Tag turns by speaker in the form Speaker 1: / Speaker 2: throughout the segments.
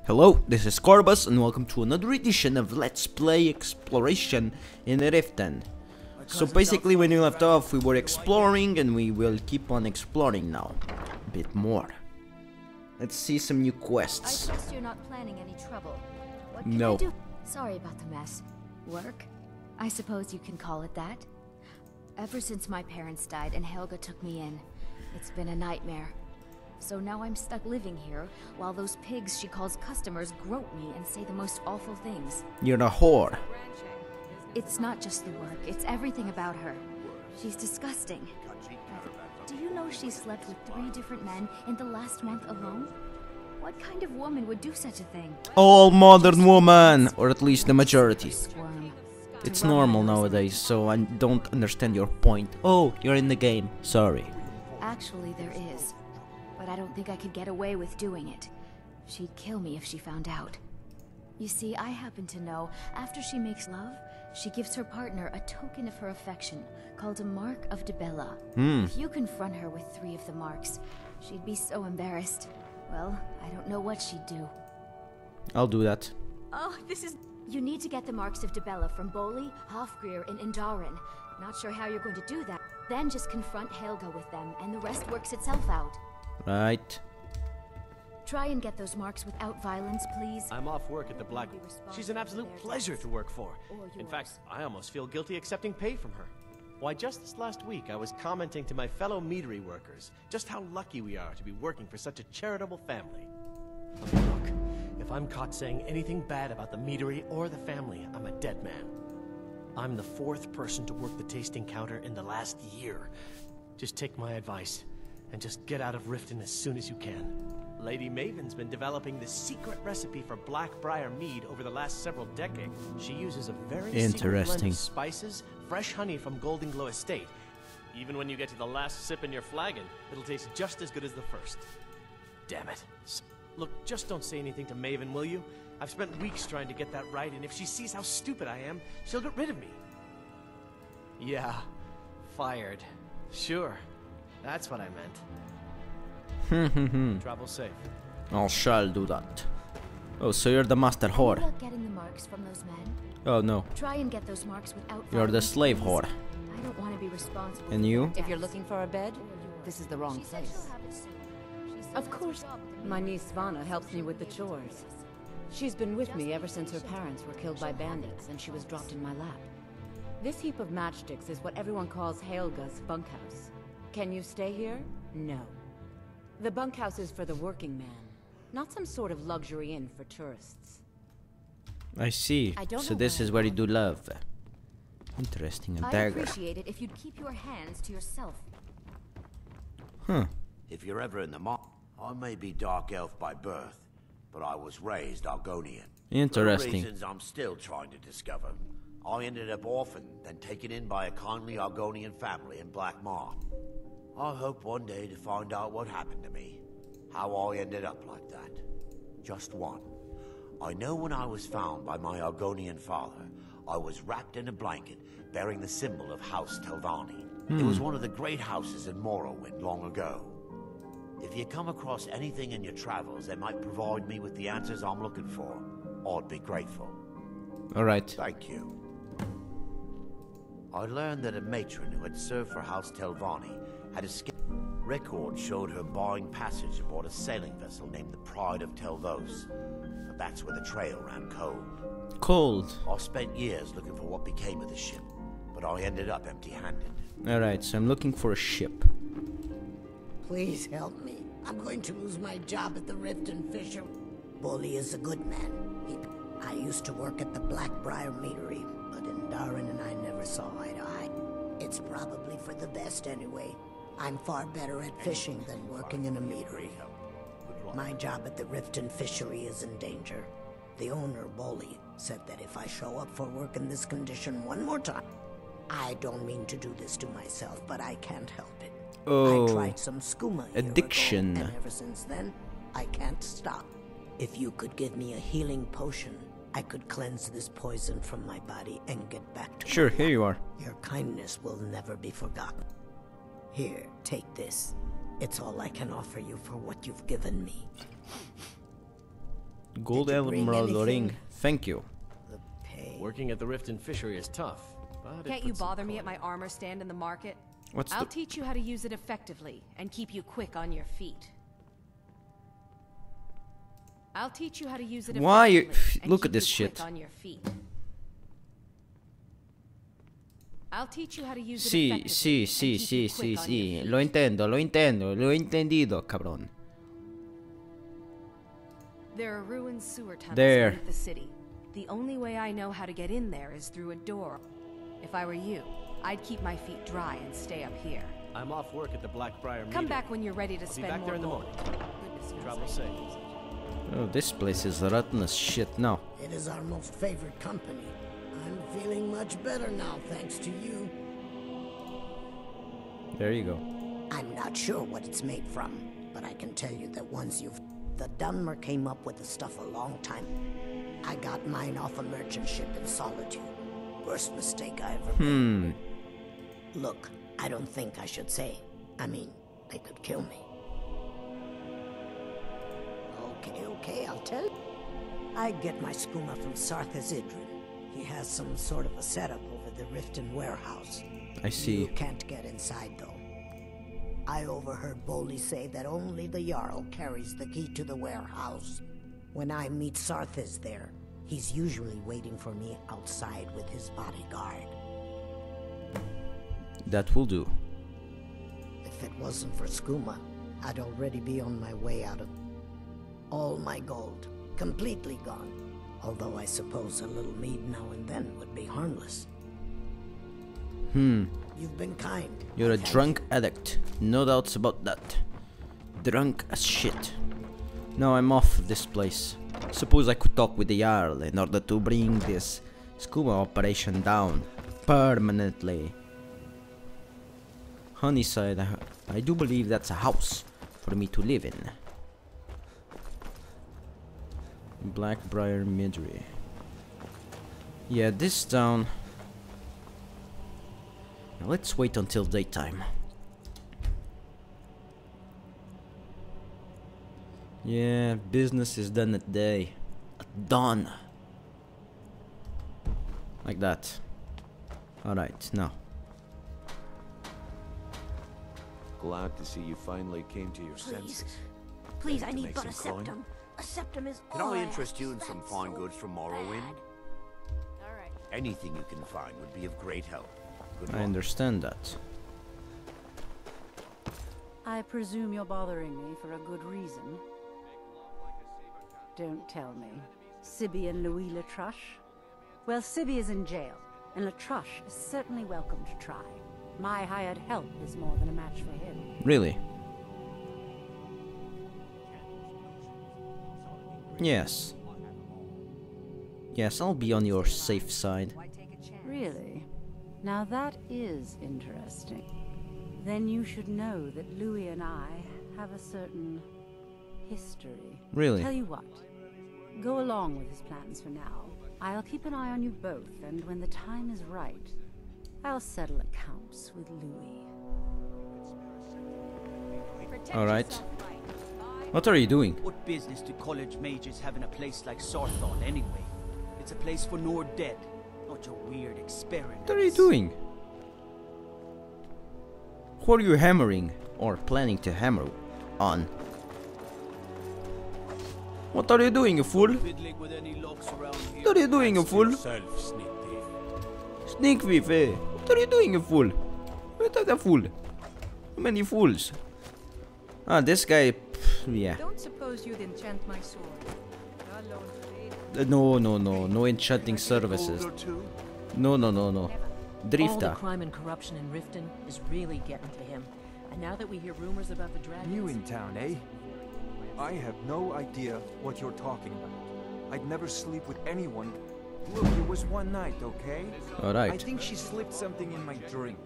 Speaker 1: Hello, this is Corbus and welcome to another edition of Let's Play Exploration in Riften. So basically when we left off we were exploring and we will keep on exploring now. A bit more. Let's see some new quests.
Speaker 2: I trust you're not planning any trouble. What can
Speaker 1: No.
Speaker 2: I do? Sorry about the mess. Work? I suppose you can call it that. Ever since my parents died and Helga took me in, it's been a nightmare. So now I'm stuck living here, while those pigs she calls customers grope me and say the most awful things.
Speaker 1: You're a whore.
Speaker 2: It's not just the work, it's everything about her. She's disgusting. Do you know she slept with 3 different men in the last month alone? What kind of woman would do such a thing?
Speaker 1: All modern woman, or at least the majority.
Speaker 2: Squirm.
Speaker 1: It's normal nowadays, so I don't understand your point. Oh, you're in the game. Sorry.
Speaker 2: Actually, there is. But I don't think I could get away with doing it. She'd kill me if she found out. You see, I happen to know, after she makes love, she gives her partner a token of her affection, called a Mark of Dibella. If you confront her with 3 of the marks, she'd be so embarrassed. Well, I don't know what she'd do.
Speaker 1: I'll do that.
Speaker 2: Oh, this is... You need to get the marks of Dibella from Boli, Hofgrir, and Indarin. Not sure how you're going to do that. Then just confront Helga with them, and the rest works itself out.
Speaker 1: Right.
Speaker 2: Try and get those marks without violence, please.
Speaker 3: I'm off work at the Black. She's an absolute pleasure to work for. In fact, I almost feel guilty accepting pay from her. Why, just this last week, I was commenting to my fellow meadery workers just how lucky we are to be working for such a charitable family. Look, if I'm caught saying anything bad about the meadery or the family, I'm a dead man. I'm the 4th person to work the tasting counter in the last year. Just take my advice and just get out of Riften as soon as you can. Lady Maven's been developing this secret recipe for Black-Briar mead over the last several decades. She uses a very secret blend of spices, fresh honey from Golden Glow Estate. Even when you get to the last sip in your flagon, it'll taste just as good as the first. Damn it. Look, just don't say anything to Maven, will you? I've spent weeks trying to get that right, and if she sees how stupid I am, she'll get rid of me. Yeah, fired. Sure. That's what I meant. Travel safe.
Speaker 1: I shall do that. Oh, so you're the master whore.
Speaker 2: About getting the marks from those men.
Speaker 1: Oh no.
Speaker 2: Try and get those marks without
Speaker 1: You're the
Speaker 2: violence,
Speaker 1: slave
Speaker 2: please.
Speaker 1: whore.
Speaker 2: I don't want to be responsible.
Speaker 1: And you?
Speaker 4: If you're looking for a bed, this is the wrong place. Of course, my niece Svana helps me with the chores. She's been with me ever since her parents were killed by bandits and she was dropped in my lap. This heap of matchsticks is what everyone calls Helga's bunkhouse. Can you stay here? No. The bunkhouse is for the working man, not some sort of luxury inn for tourists.
Speaker 1: I see. So this is where you do love. Interesting, a
Speaker 2: I'd
Speaker 1: dagger.
Speaker 2: appreciate it if you'd keep your hands to yourself.
Speaker 1: Huh.
Speaker 5: If you're ever in the I may be Dark Elf by birth, but I was raised Argonian.
Speaker 1: Interesting.
Speaker 5: For reasons I'm still trying to discover. I ended up orphaned, then taken in by a kindly Argonian family in Black-Briar. I hope one day to find out what happened to me. How I ended up like that. Just one. I know when I was found by my Argonian father, I was wrapped in a blanket bearing the symbol of House Telvanni. It was one of the great houses in Morrowind long ago. If you come across anything in your travels that might provide me with the answers I'm looking for, I'd be grateful.
Speaker 1: Alright.
Speaker 5: Thank you. I learned that a matron who had served for House Telvanni had escaped. Records showed her buying passage aboard a sailing vessel named the Pride of Telvos. But that's where the trail ran cold.
Speaker 1: Cold.
Speaker 5: I spent years looking for what became of the ship, but I ended up empty-handed.
Speaker 1: Alright, so I'm looking for a ship.
Speaker 6: Please help me. I'm going to lose my job at the Riften Fishery. Boli is a good man. I used to work at the Black-Briar meadery, but Indarin and I never saw eye to eye. It's probably for the best anyway. I'm far better at fishing than working in a meadery. My job at the Riften Fishery is in danger. The owner, Boli, said that if I show up for work in this condition one more time, I don't mean to do this to myself, but I can't help it.
Speaker 1: Oh,
Speaker 6: I tried some skooma a year
Speaker 1: addiction.
Speaker 6: ago, and ever since then, I can't stop. If you could give me a healing potion, I could cleanse this poison from my body and get back to
Speaker 1: Sure,
Speaker 6: my
Speaker 1: here you are.
Speaker 6: Your kindness will never be forgotten. Here, take this. It's all I can offer you for what you've given me.
Speaker 1: Gold
Speaker 6: Did you bring
Speaker 1: emerald
Speaker 6: anything?
Speaker 1: ring. Thank you.
Speaker 6: The pay.
Speaker 3: Working at the Riften Fishery is tough, but
Speaker 7: Can't you bother me at my armor stand in the market?
Speaker 1: What's
Speaker 7: I'll
Speaker 1: the...
Speaker 7: teach you how to use it effectively and keep you quick on your feet. I'll teach you how to use it
Speaker 1: Why you...
Speaker 7: effectively and
Speaker 1: Look
Speaker 7: keep
Speaker 1: at this
Speaker 7: you quick
Speaker 1: shit.
Speaker 7: on your feet. I'll teach you how to use it
Speaker 1: Sí,
Speaker 7: effectively
Speaker 1: sí,
Speaker 7: and
Speaker 1: sí,
Speaker 7: keep
Speaker 1: sí,
Speaker 7: you
Speaker 1: sí,
Speaker 7: quick on
Speaker 1: sí.
Speaker 7: your feet.
Speaker 1: Lo entiendo, lo entiendo, lo he entendido, cabrón.
Speaker 7: There are ruined sewer tunnels
Speaker 1: There.
Speaker 7: beneath the city. The only way I know how to get in there is through a door. If I were you, I'd keep my feet dry and stay up here.
Speaker 3: I'm off work at the Black-Briar
Speaker 7: Come
Speaker 3: meeting.
Speaker 7: back when you're ready to
Speaker 3: I'll be
Speaker 7: spend
Speaker 3: back
Speaker 7: more
Speaker 3: there in the
Speaker 7: gold.
Speaker 3: morning.
Speaker 7: Goodness knows
Speaker 3: Travel
Speaker 7: I
Speaker 3: safe.
Speaker 7: need it.
Speaker 1: Oh, this place is rotten as shit now.
Speaker 6: It is our most favorite company. I'm feeling much better now, thanks to you.
Speaker 1: There you go.
Speaker 6: I'm not sure what it's made from, but I can tell you that once you've... The Dunmer came up with the stuff a long time. I got mine off a merchant ship in Solitude. Worst mistake I ever made. Look, I don't think I should say. I mean, they could kill me. Okay, I'll tell you. I get my skooma from Hsaarik. He has some sort of a setup over the Riften warehouse.
Speaker 1: I see.
Speaker 6: You can't get inside, though. I overheard Bolli say that only the Jarl carries the key to the warehouse. When I meet Sarthes there, he's usually waiting for me outside with his bodyguard.
Speaker 1: That will do.
Speaker 6: If it wasn't for skooma, I'd already be on my way out of all my gold. Completely gone. Although I suppose a little mead now and then would be harmless. You've been kind.
Speaker 1: You're a
Speaker 6: I've had
Speaker 1: drunk addict. No doubts about that. Drunk as shit. Now I'm off this place. Suppose I could talk with the Jarl in order to bring this scuba operation down permanently. Honeyside, I do believe that's a house for me to live in. Black-Briar Midri. Yeah, this town. Now let's wait until daytime. Yeah, business is done at day. At dawn. Like that. Alright, now.
Speaker 8: Glad to see you finally came to your senses.
Speaker 6: Please,
Speaker 8: Ready
Speaker 6: I
Speaker 8: to
Speaker 6: need
Speaker 8: make
Speaker 6: but a
Speaker 8: some coin?
Speaker 6: septum. A septum is
Speaker 5: Can
Speaker 6: all
Speaker 5: I
Speaker 6: I
Speaker 5: interest
Speaker 6: ask.
Speaker 5: you in some
Speaker 6: That's
Speaker 5: fine
Speaker 6: so
Speaker 5: goods from Morrowind?
Speaker 7: Alright.
Speaker 5: Anything you can find would be of great help. Good
Speaker 1: I
Speaker 5: luck.
Speaker 1: understand that.
Speaker 4: I presume you're bothering me for a good reason. Don't tell me. Sibby and Louis Latrush? Well, Sibby is in jail, and Latrush is certainly welcome to try. My hired help is more than a match for him.
Speaker 1: Really? Yes. Yes, I'll be on your safe side.
Speaker 4: Really? Now that is interesting. Then you should know that Louis and I have a certain history.
Speaker 1: Really?
Speaker 4: Tell you what, go along with his plans for now. I'll keep an eye on you both, and when the time is right, I'll settle accounts with Louis.
Speaker 1: Alright. What are you doing?
Speaker 9: What business do college mages have in a place like Sarthon anyway? It's a place for Nord dead, not your weird experiments.
Speaker 1: What are you doing? Who are you hammering or planning to hammer on? What are you doing, you fool?
Speaker 9: Fiddling with any locks around here.
Speaker 1: What are you doing, you fool?
Speaker 9: Self, sneak thief.
Speaker 1: Sneak thief, eh? What are you doing, you fool? What are the fool? How many fools? Ah, this guy, yeah.
Speaker 10: Don't suppose you'd enchant my sword.
Speaker 1: No enchanting services. No.
Speaker 11: All the
Speaker 1: Drifter.
Speaker 11: crime and corruption in Riften is really getting to him. And now that we hear rumors about the dragons...
Speaker 12: New in town, eh? I have no idea what you're talking about. I'd never sleep with anyone. Look, it was one night, okay?
Speaker 1: Alright.
Speaker 12: I think she slipped something in my drink.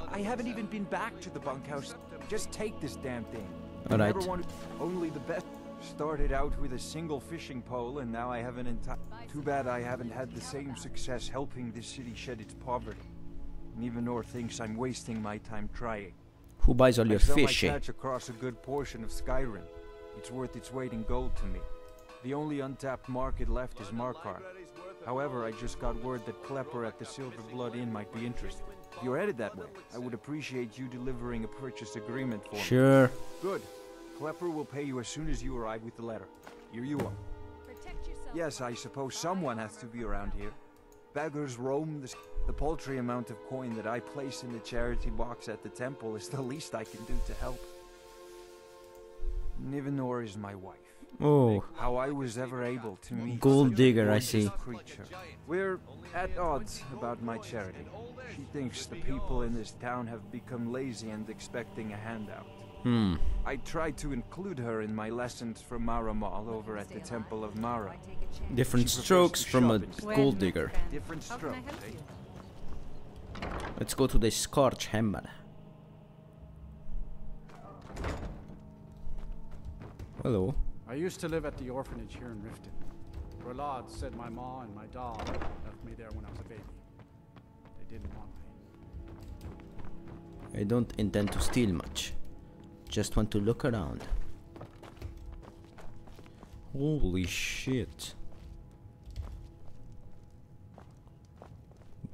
Speaker 12: I haven't even been back to the bunkhouse. Just take this damn thing.
Speaker 1: Alright.
Speaker 12: Never wanted only the best. Started out with a single fishing pole, and now I have an entire... Too bad I haven't had the same success helping this city shed its poverty. And even Nor thinks I'm wasting my time trying.
Speaker 1: Who buys all your
Speaker 12: I sell
Speaker 1: fish,
Speaker 12: my
Speaker 1: eh?
Speaker 12: catch across a good portion of Skyrim. It's worth its weight in gold to me. The only untapped market left is Markarth. However, I just got word that Klepper at the Silver Blood Inn might be interested. If you're headed that way, I would appreciate you delivering a purchase agreement for me.
Speaker 1: Sure.
Speaker 12: Good. Klepper will pay you as soon as you arrive with the letter. Here you are. Yes, I suppose someone has to be around here. Beggars roam the paltry amount of coin that I place in the charity box at the temple is the least I can do to help. Nivenor is my wife.
Speaker 1: Oh.
Speaker 12: How I was ever able to meet
Speaker 1: Gold
Speaker 12: such a
Speaker 1: digger, I
Speaker 12: gorgeous
Speaker 1: see.
Speaker 12: creature. We're at odds about my charity. She thinks the people in this town have become lazy and expecting a handout. I tried to include her in my lessons from Maramal over at the Temple of Mara.
Speaker 1: Different strokes from a gold digger.
Speaker 12: Different strokes, eh?
Speaker 1: Let's go to the Scorch Hammer. Hello.
Speaker 13: I used to live at the orphanage here in Riften. Rolad said my ma and my dad left me there when I was a baby. They didn't want me.
Speaker 1: I don't intend to steal much. Just want to look around. Holy shit.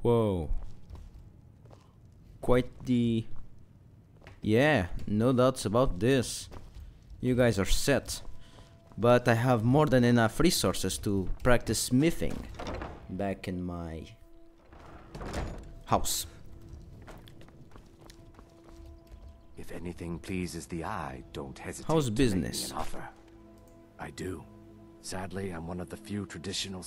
Speaker 1: Whoa. Quite the... Yeah, no doubts about this. You guys are set. But I have more than enough resources to practice smithing back in my house.
Speaker 14: If anything pleases the eye, don't hesitate.
Speaker 1: How's
Speaker 14: to make
Speaker 1: business?
Speaker 14: me an offer. I do. Sadly, I'm one of the few traditional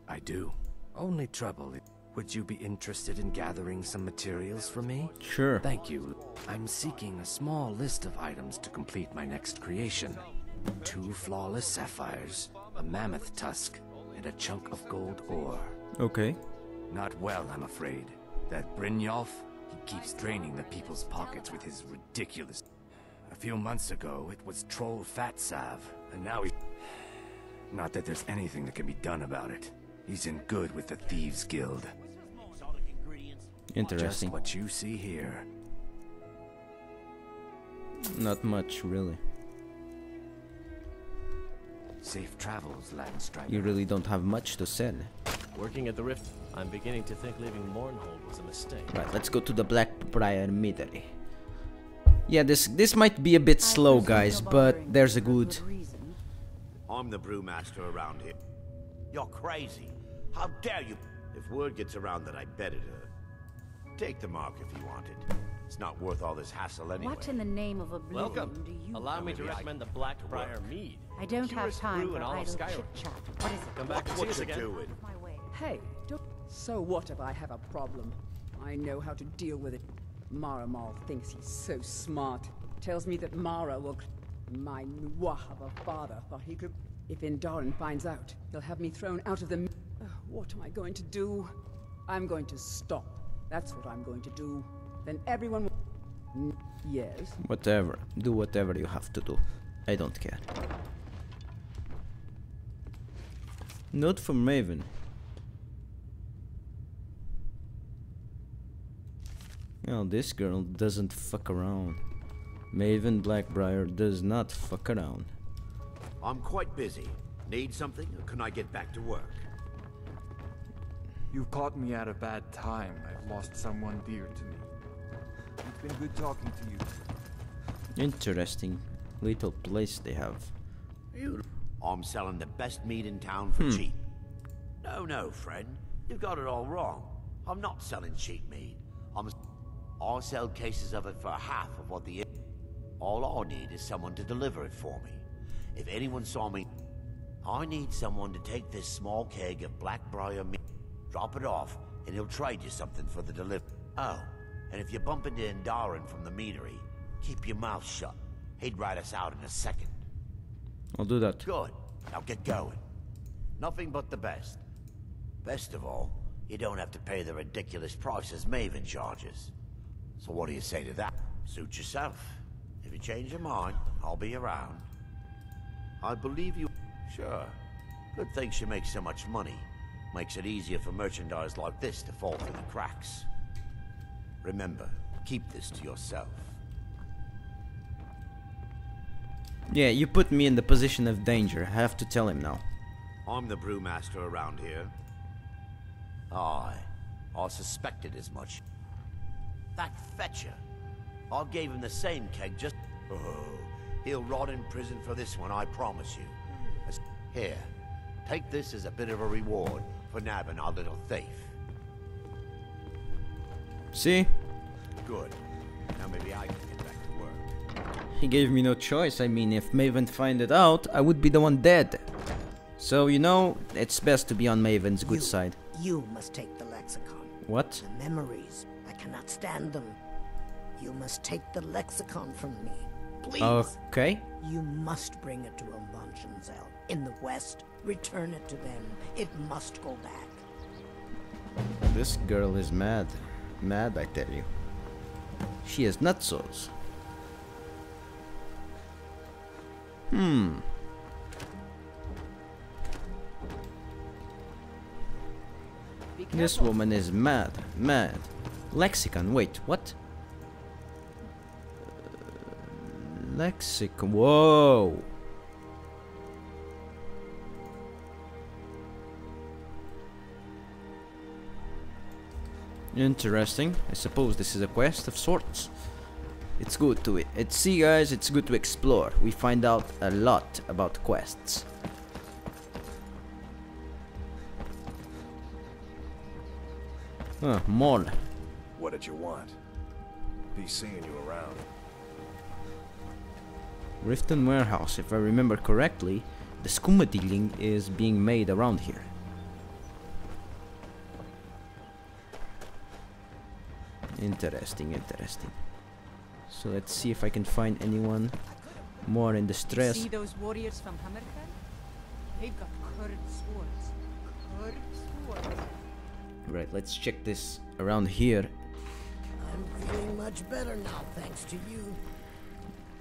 Speaker 14: I do. Only trouble, would you be interested in gathering some materials for me?
Speaker 1: Sure.
Speaker 14: Thank you. I'm seeking a small list of items to complete my next creation. 2 flawless sapphires, a mammoth tusk, and a chunk of gold ore.
Speaker 1: Okay.
Speaker 14: Not well, I'm afraid. That Brynjolf, he keeps draining the people's pockets with his ridiculous... A few months ago, it was Troll Fatsav, and now he... Not that there's anything that can be done about it. He's in good with the Thieves Guild.
Speaker 1: Interesting.
Speaker 14: Just what you see here.
Speaker 1: Not much, really.
Speaker 14: Safe travels, Landstrider.
Speaker 1: You really don't have much to sell.
Speaker 3: Working at the Rift, I'm beginning to think leaving Mournhold was a mistake.
Speaker 1: Right, let's go to the Black-Briar Meadery. Yeah, this might be a bit slow, guys, but there's a good...
Speaker 5: I'm the brewmaster around here. You're crazy. How dare you? If word gets around that I betted her, take the mark if you want it. It's not worth all this hassle anyway.
Speaker 15: What in the name of oblivion
Speaker 3: Welcome.
Speaker 15: do you
Speaker 3: Allow me to
Speaker 5: Maybe I
Speaker 3: recommend the Black-Briar mead.
Speaker 15: I don't have
Speaker 3: Purest
Speaker 15: time
Speaker 3: brew
Speaker 15: for
Speaker 3: in all of
Speaker 15: idle
Speaker 3: Skyrim.
Speaker 15: chit-chat. What is it?
Speaker 3: Come back and see us again.
Speaker 5: Doing?
Speaker 16: Hey, so what if I have a problem? I know how to deal with it. Maramal thinks he's so smart. Tells me that Mara will... My Nwah of a father thought he could... If Indarin finds out, he'll have me thrown out of the... what am I going to do? I'm going to stop. That's what I'm going to do. Then everyone will... Yes?
Speaker 1: Whatever. Do whatever you have to do. I don't care. Note from Maven. Well, this girl doesn't fuck around. Maven Black-Briar does not fuck around.
Speaker 5: I'm quite busy. Need something, or can I get back to work?
Speaker 12: You've caught me at a bad time. I've lost someone dear to me. It's been good talking to you.
Speaker 1: Interesting little place they have.
Speaker 5: I'm selling the best meat in town for cheap. No, friend. You've got it all wrong. I'm not selling cheap meat. I'll sell cases of it for half of what the... All I need is someone to deliver it for me. If anyone saw me... I need someone to take this small keg of Black-Briar meat, drop it off, and he'll trade you something for the delivery. Oh, and if you bump into Indarin from the meadery, keep your mouth shut. He'd write us out in a second.
Speaker 1: I'll do that.
Speaker 5: Good. Now get going. Nothing but the best. Best of all, you don't have to pay the ridiculous prices Maven charges. So what do you say to that? Suit yourself. If you change your mind, I'll be around. I believe you... Sure. Good thing she makes so much money. Makes it easier for merchandise like this to fall through the cracks. Remember, keep this to yourself.
Speaker 1: Yeah, you put me in the position of danger. I have to tell him now.
Speaker 5: I'm the brewmaster around here. Aye, I suspected as much. That fetcher. I gave him the same keg just... Oh, he'll rot in prison for this one, I promise you. Here, take this as a bit of a reward for nabbing our little thief.
Speaker 1: See?
Speaker 5: Good. Now maybe I can get back to work.
Speaker 1: He gave me no choice. I mean, if Maven find it out, I would be the one dead. So, you know, it's best to be on Maven's good side.
Speaker 6: You must take the lexicon.
Speaker 1: What?
Speaker 6: The memories. I cannot stand them. You must take the lexicon from me. Please.
Speaker 1: Okay.
Speaker 6: You must bring it to Umbanshanzel in the west. Return it to them. It must go back.
Speaker 1: This girl is mad. Mad, I tell you. She is nutsos. This woman is mad. Mad. Lexicon, wait, what? Lexicon, whoa! Interesting. I suppose this is a quest of sorts. It's good to see, guys, it's good to explore. We find out a lot about quests. Mall.
Speaker 15: What did you want? Be seeing you around.
Speaker 1: Riften warehouse. If I remember correctly, the skooma dealing is being made around here. Interesting, interesting. So let's see if I can find anyone more in distress.
Speaker 10: See those warriors from Hammerfell? They've got curved swords. Curved swords.
Speaker 1: Right, let's check this around here.
Speaker 6: I'm feeling much better now, thanks to you.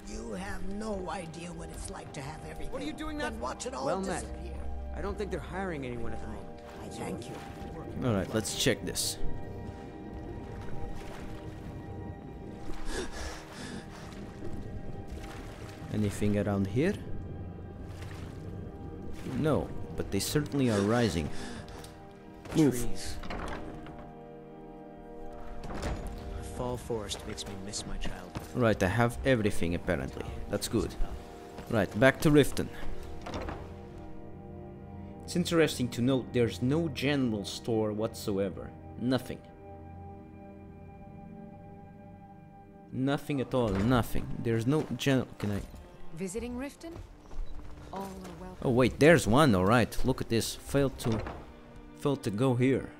Speaker 6: You have no idea what it's like to have everything.
Speaker 17: What are you doing now?
Speaker 6: Then watch it all
Speaker 17: Well met.
Speaker 6: disappear.
Speaker 17: I don't think they're hiring anyone at the moment.
Speaker 6: I thank you.
Speaker 1: Alright, let's check this. Anything around here? No, but they certainly are rising. Move.
Speaker 17: Trees. The fall forest makes me miss my childhood.
Speaker 1: Right, I have everything apparently. That's good. Right, back to Riften. It's interesting to note there's no general store whatsoever. Nothing. Nothing at all, nothing. There's no general... Can I...
Speaker 7: Visiting Riften? All are welcome.
Speaker 1: Oh wait, there's one, alright. Look at this. Failed to go here.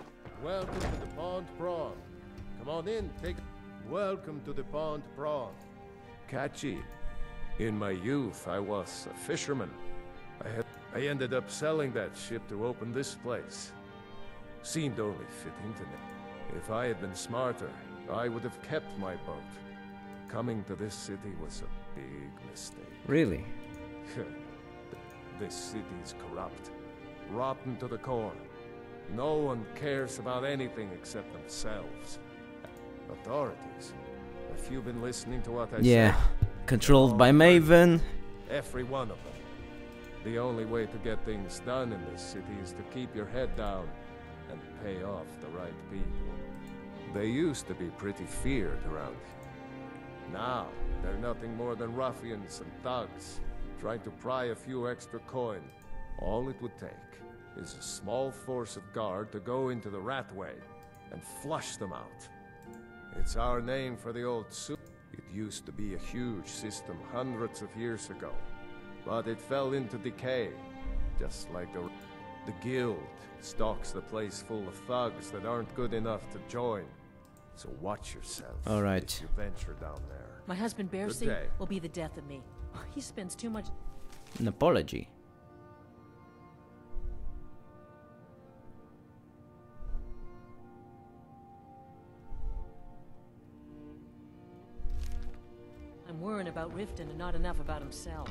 Speaker 18: Welcome to the Pond Prawn. Come on in, take... Welcome to the Pond Prawn. Catchy. In my youth, I was a fisherman. I ended up selling that ship to open this place. Seemed only fitting to me. If I had been smarter, I would have kept my boat. Coming to this city was a big mistake.
Speaker 1: Really?
Speaker 18: This city's corrupt. Rotten to the core. No one cares about anything except themselves. Authorities. Have you been listening to what I
Speaker 1: Yeah.
Speaker 18: said?
Speaker 1: Controlled by Maven.
Speaker 18: Every one of them. The only way to get things done in this city is to keep your head down and pay off the right people. They used to be pretty feared around here. Now, they're nothing more than ruffians and thugs, trying to pry a few extra coin. All it would take is a small force of guard to go into the Ratway and flush them out. It's our name for the old suit. It used to be a huge system hundreds of years ago, but it fell into decay, just like the guild stocks the place full of thugs that aren't good enough to join. So watch yourself.
Speaker 1: All right.
Speaker 18: As you venture down there.
Speaker 11: My husband
Speaker 18: Good
Speaker 11: Bercy
Speaker 18: day.
Speaker 11: will be the death of me. He spends too much...
Speaker 1: An apology.
Speaker 11: I'm worrying about Riften and not enough about himself.